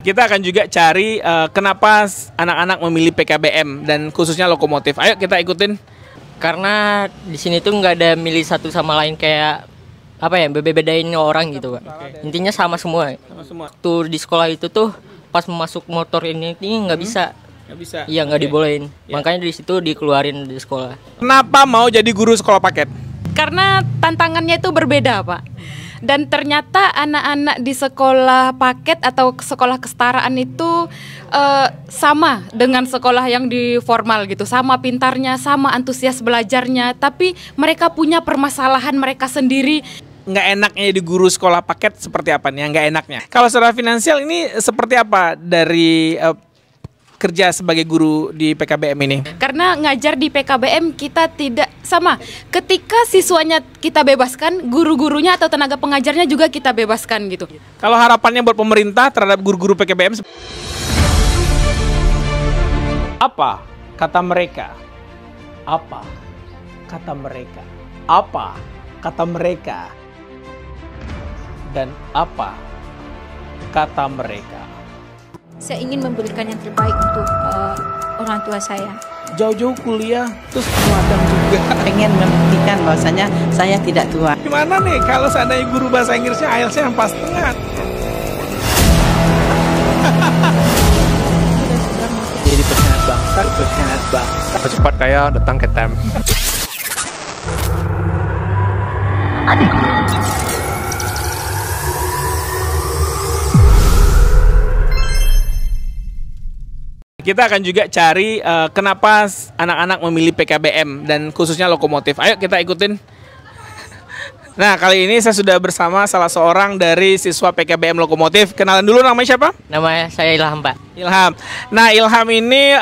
Kita akan juga cari kenapa anak-anak memilih PKBM dan khususnya lokomotif. Ayo kita ikutin. Karena di sini tuh nggak ada milih satu sama lain kayak apa ya, beda-bedain orang gitu, Pak. Intinya sama semua. Sama semua. Tuh di sekolah itu tuh pas masuk motor ini nggak bisa. Nggak bisa. Iya, nggak dibolehin. Ya. Makanya di situ dikeluarin di sekolah. Kenapa mau jadi guru sekolah paket? Karena tantangannya itu berbeda, Pak. Dan ternyata anak-anak di sekolah paket atau sekolah kesetaraan itu sama dengan sekolah yang di formal gitu. Sama pintarnya, sama antusias belajarnya. Tapi mereka punya permasalahan mereka sendiri. Nggak enaknya di guru sekolah paket seperti apa nih? Nggak enaknya. Kalau secara finansial ini seperti apa dari kerja sebagai guru di PKBM ini? Karena ngajar di PKBM kita tidak sama. Ketika siswanya kita bebaskan, guru-gurunya atau tenaga pengajarnya juga kita bebaskan gitu. Kalau harapannya buat pemerintah terhadap guru-guru PKBM, apa kata mereka? Apa kata mereka? Apa kata mereka? Dan apa kata mereka? Saya ingin memberikan yang terbaik untuk orang tua saya. Jauh-jauh kuliah, terus magang juga. Pengen membuktikan bahwasanya saya tidak tua. Gimana nih kalau seandainya guru bahasa Inggrisnya IELTS-nya yang pas tengah? Jadi pengkhianat bangsa. Cepat kaya datang ke TEM. Kita akan juga cari kenapa anak-anak memilih PKBM dan khususnya lokomotif. Ayo kita ikutin. Nah, kali ini saya sudah bersama salah seorang dari siswa PKBM lokomotif. Kenalan dulu, namanya siapa? Nama saya Ilham, Pak. Ilham. Nah, Ilham ini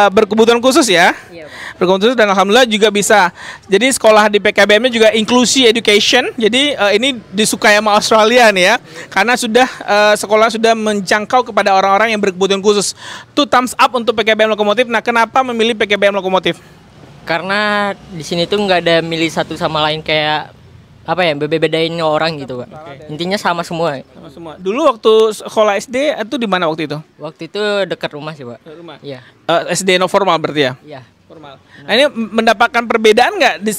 berkebutuhan khusus ya? Iya, Pak. Berkebutuhan khusus dan alhamdulillah juga bisa. Jadi sekolah di PKBM-nya juga inclusive education. Jadi ini disukai sama Australia nih ya. Karena sudah sekolah sudah menjangkau kepada orang-orang yang berkebutuhan khusus. Two thumbs up untuk PKBM lokomotif. Nah, kenapa memilih PKBM lokomotif? Karena di sini tuh nggak ada milih satu sama lain kayak apa ya, beda-bedain orang gitu, Pak. Intinya sama semua. Sama semua. Dulu waktu sekolah SD itu di mana waktu itu? Waktu itu dekat rumah sih, Pak. Rumah. Iya. SD no formal berarti ya? Iya. Formal. Nah, ini mendapatkan perbedaan nggak di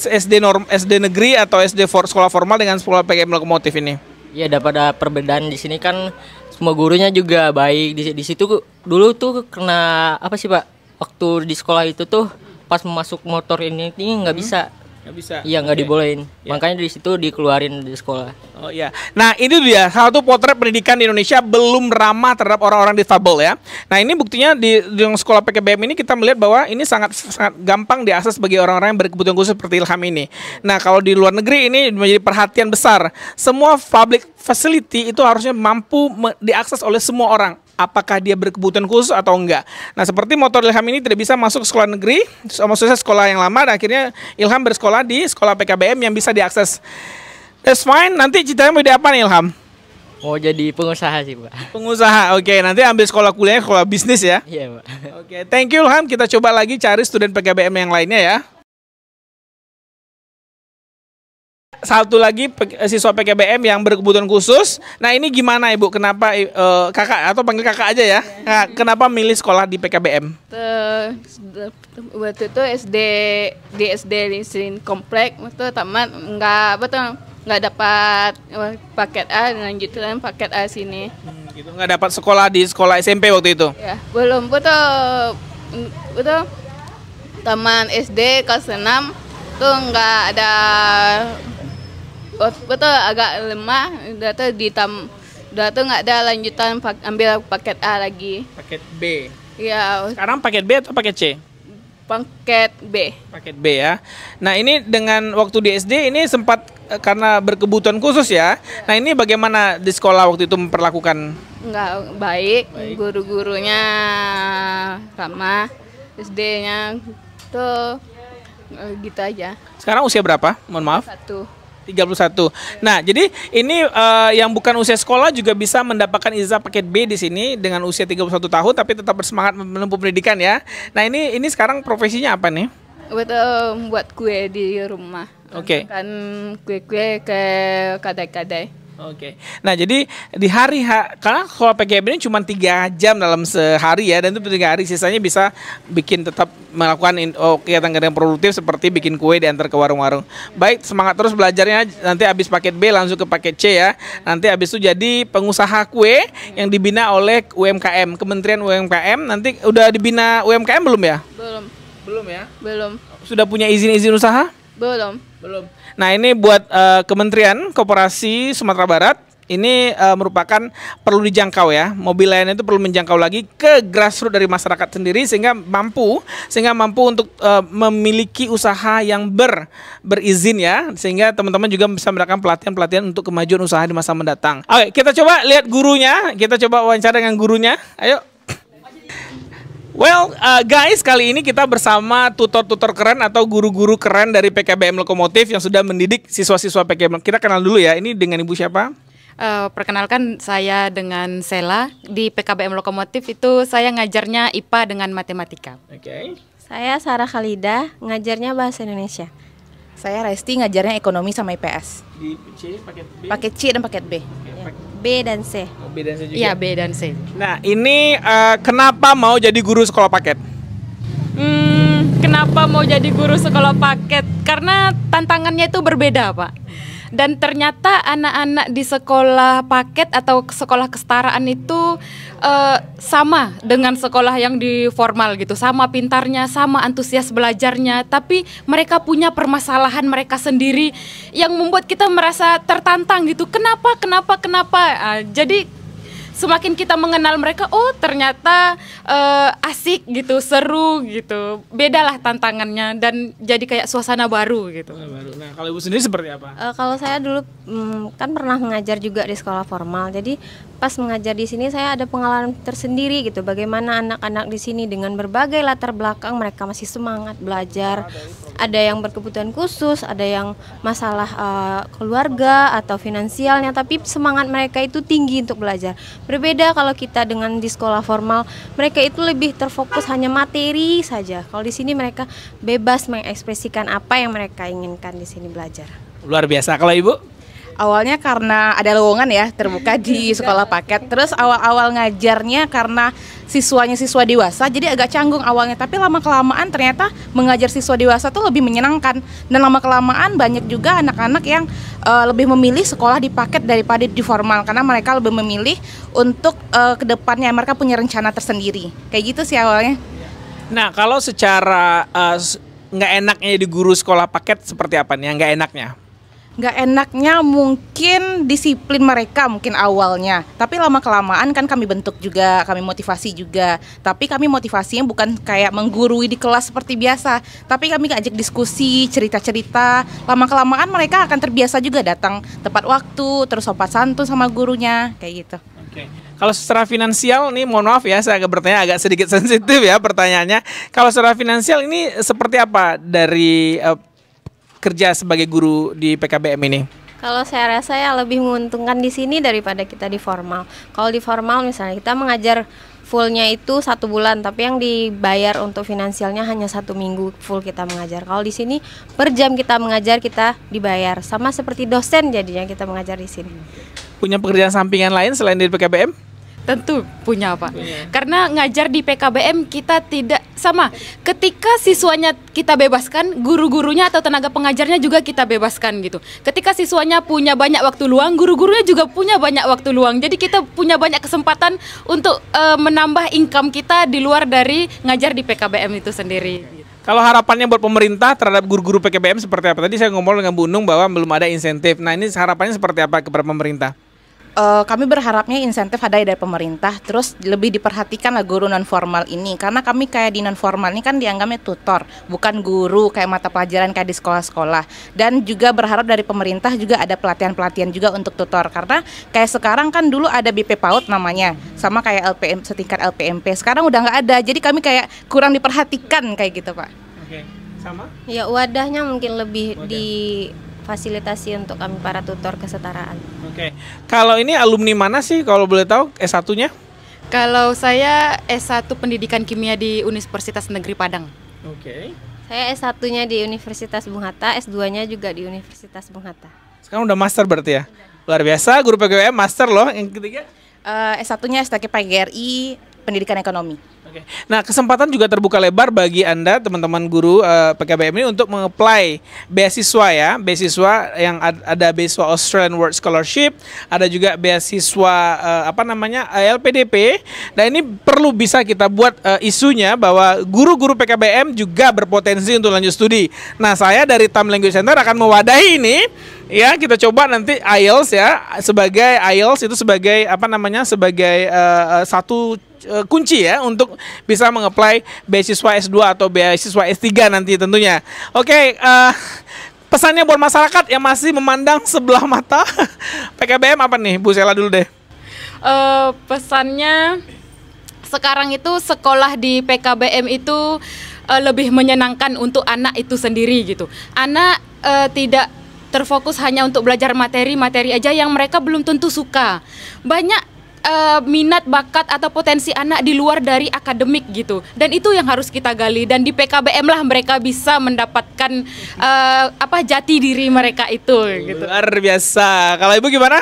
SD negeri atau sekolah formal dengan sekolah PKBM lokomotif ini? Iya, ada perbedaan di sini kan semua gurunya juga baik. Di situ dulu tuh kena apa sih, Pak? Waktu di sekolah itu tuh pas masuk motor ini nggak bisa. Nggak bisa. Iya, nggak dibolehin. Ya. Makanya di situ dikeluarin di sekolah. Oh iya. Nah, ini dia salah satu potret pendidikan di Indonesia belum ramah terhadap orang-orang difabel ya. Nah, ini buktinya di sekolah PKBM ini kita melihat bahwa ini sangat gampang diakses bagi orang-orang yang berkebutuhan khusus seperti Ilham ini. Nah, kalau di luar negeri ini menjadi perhatian besar. Semua public facility itu harusnya mampu diakses oleh semua orang. Apakah dia berkebutuhan khusus atau enggak. Nah, seperti motor Ilham ini tidak bisa masuk sekolah negeri, maksudnya sekolah yang lama, dan akhirnya Ilham bersekolah di sekolah PKBM yang bisa diakses. That's fine. Nanti cita-citanya mau jadi apa nih, Ilham? Mau jadi pengusaha sih, Pak. Pengusaha. Oke, nanti ambil sekolah kuliah, sekolah bisnis ya. Iya, Pak. Oke, thank you Ilham. Kita coba lagi cari student PKBM yang lainnya ya. Satu lagi siswa PKBM yang berkebutuhan khusus. Nah, ini gimana Ibu? Kenapa kakak atau panggil kakak aja ya? Nah, kenapa milih sekolah di PKBM? Waktu itu di SD di komplek itu tamat nggak dapat paket A, lanjutan paket A sini. Gitu, nggak dapat sekolah di sekolah SMP waktu itu? Ya, belum betul taman SD kelas 6 tuh nggak ada. Betul agak lemah, udah tuh nggak ada lanjutan ambil paket A lagi. Paket B. Ya. Sekarang paket B atau paket C? Paket B. Paket B ya. Nah, ini dengan waktu di SD ini sempat karena berkebutuhan khusus ya. Nah, ini bagaimana di sekolah waktu itu memperlakukan? Nggak baik. Guru-gurunya ramah, SD-nya tuh gitu aja. Sekarang usia berapa? Mohon maaf. 31. Nah, jadi ini yang bukan usia sekolah juga bisa mendapatkan ijazah paket B di sini dengan usia 31 tahun tapi tetap bersemangat menempuh pendidikan ya. Nah, ini sekarang profesinya apa nih? Buat kue di rumah. Oke. Kan kue-kue ke kadai-kadai. Oke. Nah, jadi di hari karena kalau PKBM ini cuma 3 jam dalam sehari ya, dan itu 3 hari, sisanya bisa bikin tetap melakukan kegiatan-kegiatan produktif seperti bikin kue diantar ke warung-warung. Baik, semangat terus belajarnya. Nanti habis paket B langsung ke paket C ya. Nanti habis itu jadi pengusaha kue yang dibina oleh UMKM, Kementerian UMKM. Nanti udah dibina UMKM belum ya? Belum. Belum ya? Belum. Sudah punya izin usaha? Belum. Belum. Nah, ini buat Kementerian Koperasi Sumatera Barat. Ini merupakan perlu dijangkau ya. Mobil layanan itu perlu menjangkau lagi ke grassroots dari masyarakat sendiri sehingga mampu untuk memiliki usaha yang berizin ya, sehingga teman-teman juga bisa mendapatkan pelatihan untuk kemajuan usaha di masa mendatang. Oke, kita coba lihat gurunya. Kita coba wawancara dengan gurunya. Ayo. Well, guys, kali ini kita bersama tutor-tutor keren atau guru-guru keren dari PKBM Lokomotif yang sudah mendidik siswa-siswa PKBM. Kita kenal dulu ya, ini dengan Ibu siapa? Perkenalkan, saya dengan Sela. Di PKBM Lokomotif itu saya ngajarnya IPA dengan matematika. Oke. Saya Sarah Khalidah, ngajarnya Bahasa Indonesia. Saya Resti, ngajarnya Ekonomi sama IPS. Di C, paket B? Paket C dan paket B. B dan C. Oh, B dan C juga? Iya, B dan C. Nah, ini kenapa mau jadi guru sekolah paket? Kenapa mau jadi guru sekolah paket? Karena tantangannya itu berbeda, Pak. Dan ternyata anak-anak di sekolah paket atau sekolah kesetaraan itu sama dengan sekolah yang di formal gitu. Sama pintarnya, sama antusias belajarnya. Tapi mereka punya permasalahan mereka sendiri yang membuat kita merasa tertantang gitu. Kenapa? Jadi semakin kita mengenal mereka, oh ternyata asik gitu, seru gitu. Bedalah tantangannya dan jadi kayak suasana baru gitu. Nah, kalau Ibu sendiri seperti apa? Kalau saya dulu kan pernah mengajar juga di sekolah formal. Jadi pas mengajar di sini saya ada pengalaman tersendiri gitu. Bagaimana anak-anak di sini dengan berbagai latar belakang mereka masih semangat belajar. Ada yang berkebutuhan khusus, ada yang masalah keluarga atau finansialnya, tapi semangat mereka itu tinggi untuk belajar. Berbeda kalau kita dengan di sekolah formal, mereka itu lebih terfokus hanya materi saja. Kalau di sini mereka bebas mengekspresikan apa yang mereka inginkan di sini belajar. Luar biasa. Kalau Ibu? Awalnya karena ada lowongan ya terbuka di sekolah paket. Terus awal-awal ngajarnya karena siswanya siswa dewasa, jadi agak canggung awalnya. Tapi lama-kelamaan ternyata mengajar siswa dewasa tuh lebih menyenangkan. Dan lama-kelamaan banyak juga anak-anak yang lebih memilih sekolah di paket daripada di formal. Karena mereka lebih memilih untuk kedepannya mereka punya rencana tersendiri. Kayak gitu sih awalnya. Nah, kalau secara nggak enaknya di guru sekolah paket seperti apa nih yang nggak enaknya? Nggak enaknya mungkin disiplin mereka mungkin awalnya, tapi lama-kelamaan kan kami bentuk juga, kami motivasi juga. Tapi kami motivasinya bukan kayak menggurui di kelas seperti biasa, tapi kami ajak diskusi, cerita-cerita. Lama-kelamaan mereka akan terbiasa juga datang tepat waktu, terus sopan santun sama gurunya, kayak gitu. Oke. Kalau secara finansial nih, mohon maaf ya, saya bertanya agak sedikit sensitif ya pertanyaannya. Kalau secara finansial ini seperti apa dari kerja sebagai guru di PKBM ini? Kalau saya rasa ya lebih menguntungkan di sini daripada kita di formal. Kalau di formal misalnya kita mengajar fullnya itu 1 bulan, tapi yang dibayar untuk finansialnya hanya 1 minggu full kita mengajar. Kalau di sini per jam kita mengajar kita dibayar, sama seperti dosen jadinya kita mengajar di sini. Punya pekerjaan sampingan lain selain di PKBM? Tentu punya, Pak. Karena ngajar di PKBM kita tidak sama. Ketika siswanya kita bebaskan, guru-gurunya atau tenaga pengajarnya juga kita bebaskan gitu. Ketika siswanya punya banyak waktu luang, guru-gurunya juga punya banyak waktu luang. Jadi kita punya banyak kesempatan untuk menambah income kita di luar dari ngajar di PKBM itu sendiri. Kalau harapannya buat pemerintah terhadap guru-guru PKBM seperti apa? Tadi saya ngomong dengan Bu Nung bahwa belum ada insentif. Nah, ini harapannya seperti apa kepada pemerintah? Kami berharapnya insentif ada dari pemerintah, terus lebih diperhatikan lah guru non formal ini, karena kami kayak di non formal ini kan dianggapnya tutor, bukan guru kayak mata pelajaran kayak di sekolah-sekolah. Dan juga berharap dari pemerintah juga ada pelatihan-pelatihan juga untuk tutor, karena kayak sekarang kan dulu ada BP PAUD namanya, sama kayak LPM setingkat LPMP, sekarang udah nggak ada, jadi kami kayak kurang diperhatikan kayak gitu, Pak. Oke, sama? Ya wadahnya mungkin lebih difasilitasi untuk kami para tutor kesetaraan. Oke. Kalau ini alumni mana sih kalau boleh tahu S1-nya? Kalau saya S1 Pendidikan Kimia di Universitas Negeri Padang. Oke. Saya S1-nya di Universitas Bung Hatta, S2-nya juga di Universitas Bung Hatta. Sekarang udah master berarti ya? Luar biasa, guru PKBM master loh. Yang ketiga? S1-nya S3 PGRI Pendidikan Ekonomi. Oke. Nah, kesempatan juga terbuka lebar bagi Anda teman-teman guru PKBM ini untuk mengapply beasiswa ya. Beasiswa yang ada beasiswa Australian World Scholarship, ada juga beasiswa LPDP. Dan ini perlu bisa kita buat isunya bahwa guru-guru PKBM juga berpotensi untuk lanjut studi. Nah, saya dari Tam Language Center akan mewadahi ini. Ya, kita coba nanti IELTS ya, sebagai IELTS itu sebagai sebagai satu kunci ya untuk bisa mengapply beasiswa S2 atau beasiswa S3 nanti tentunya. Oke, pesannya buat masyarakat yang masih memandang sebelah mata PKBM apa nih? Bu Sela dulu deh. Pesannya sekarang itu sekolah di PKBM itu lebih menyenangkan untuk anak itu sendiri gitu. Anak tidak terfokus hanya untuk belajar materi-materi aja yang mereka belum tentu suka. Banyak minat, bakat atau potensi anak di luar dari akademik gitu. Dan itu yang harus kita gali, dan di PKBM lah mereka bisa mendapatkan jati diri mereka itu gitu. Luar biasa. Kalau Ibu gimana?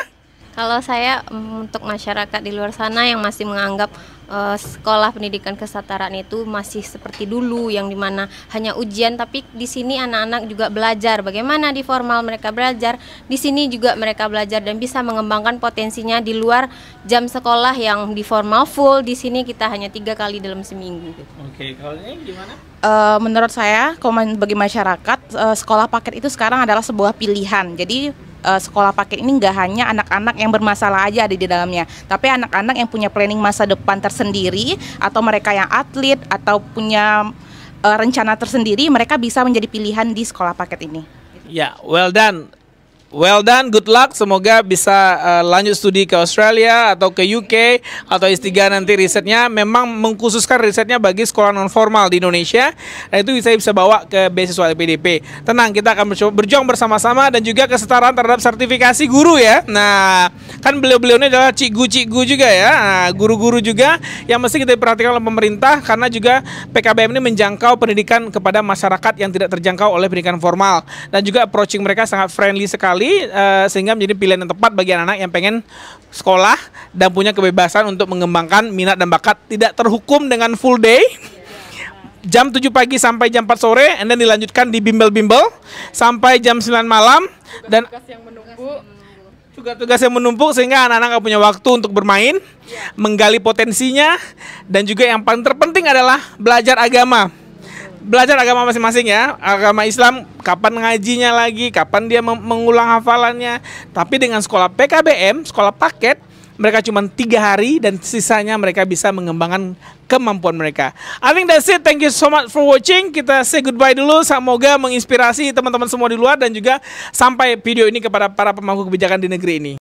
Kalau saya untuk masyarakat di luar sana yang masih menganggap sekolah pendidikan kesetaraan itu masih seperti dulu yang dimana hanya ujian, tapi di sini anak-anak juga belajar bagaimana di formal mereka belajar, di sini juga mereka belajar dan bisa mengembangkan potensinya di luar jam sekolah yang di formal full. Di sini kita hanya 3 kali dalam seminggu. Oke, kalau ini gimana? Menurut saya, bagi masyarakat, sekolah paket itu sekarang adalah sebuah pilihan. Jadi sekolah paket ini nggak hanya anak-anak yang bermasalah aja ada di dalamnya, tapi anak-anak yang punya planning masa depan tersendiri, atau mereka yang atlet atau punya rencana tersendiri, mereka bisa menjadi pilihan di sekolah paket ini. Ya, well done. Well done, good luck. Semoga bisa lanjut studi ke Australia atau ke UK atau S3 nanti. Risetnya memang mengkhususkan risetnya bagi sekolah non formal di Indonesia, dan itu bisa bawa ke beasiswa LPDP. Tenang, kita akan berjuang bersama-sama, dan juga kesetaraan terhadap sertifikasi guru ya. Nah, kan beliau-beliau ini adalah cikgu-cikgu juga ya. Nah, guru-guru juga yang mesti kita perhatikan oleh pemerintah, karena juga PKBM ini menjangkau pendidikan kepada masyarakat yang tidak terjangkau oleh pendidikan formal, dan juga approaching mereka sangat friendly sekali. Sehingga menjadi pilihan yang tepat bagi anak-anak yang pengen sekolah dan punya kebebasan untuk mengembangkan minat dan bakat, tidak terhukum dengan full day jam 7 pagi sampai jam 4 sore, and then dilanjutkan di bimbel-bimbel sampai jam 9 malam, dan tugas yang menumpuk sehingga anak-anak gak punya waktu untuk bermain, menggali potensinya, dan juga yang paling terpenting adalah belajar agama. Belajar agama masing-masing ya. Agama Islam, kapan ngajinya lagi, kapan dia mengulang hafalannya. Tapi dengan sekolah PKBM, sekolah paket, mereka cuma 3 hari, dan sisanya mereka bisa mengembangkan kemampuan mereka. I think that's it. Thank you so much for watching. Kita say goodbye dulu. Semoga menginspirasi teman-teman semua di luar, dan juga sampai video ini kepada para pemangku kebijakan di negeri ini.